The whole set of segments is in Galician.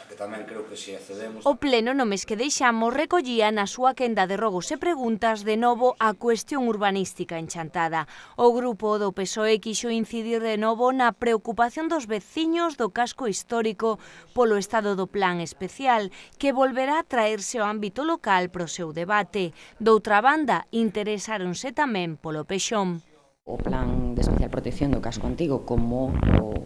que tamén creo que se accedemos... O pleno no mes que deixamos recollía na súa quenda de rogos e preguntas de novo a cuestión urbanística enchantada. O grupo do PSOE quixo incidir de novo na preocupación dos veciños do casco histórico polo estado do plan especial, que volverá a traerse ao ámbito local pro seu debate. Doutra banda, interesáronse tamén polo Pexón. O plan de especial protección do casco antigo como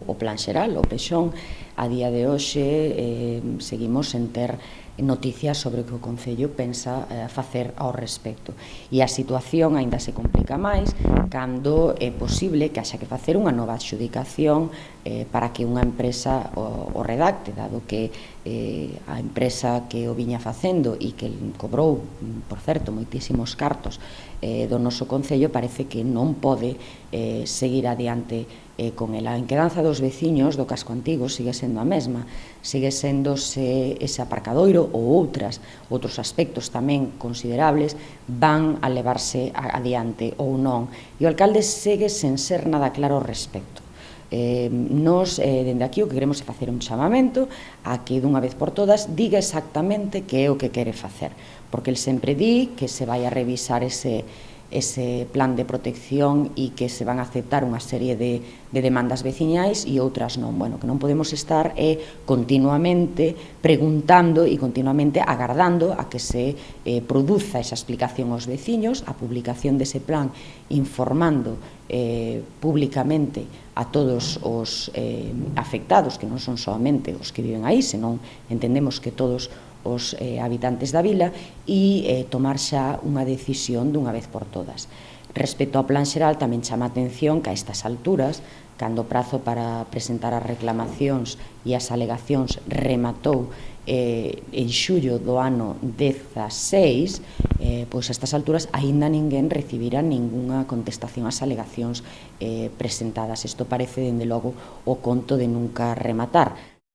o plan xeral, o Pexón, a día de hoxe seguimos sen ter noticias sobre o que o Concello pensa facer ao respecto. E a situación aínda se complica máis cando é posible que haxa que facer unha nova adxudicación para que unha empresa o redacte, dado que a empresa que o viña facendo e que cobrou, por certo, moitísimos cartos do noso Concello, parece que non pode seguir adiante con ela. A inquedanza dos veciños do casco antigo sigue sendo a mesma, sigue sendo se ese aparcadoiro ou outros aspectos tamén considerables van a levarse adiante ou non, e o alcalde segue sen ser nada claro ao respecto. Nos, dende aquí, o que queremos é facer un chamamento a que dunha vez por todas diga exactamente que é o que quere facer, porque el sempre di que se vai a revisar ese plan de protección e que se van a aceptar unha serie de demandas veciñais e outras non. Bueno, que non podemos estar continuamente preguntando e continuamente agardando a que se produza esa explicación aos veciños, a publicación dese plan informando públicamente a todos os afectados, que non son solamente os que viven aí, senón entendemos que todos os habitantes da vila, e tomar xa unha decisión dunha vez por todas. Respecto ao plan xeral, tamén chama a atención que a estas alturas, cando o prazo para presentar as reclamacións e as alegacións rematou en xullo do ano 16, pois a estas alturas aínda ninguén recibira ningunha contestación ás alegacións presentadas. Isto parece, dende logo, o conto de nunca rematar.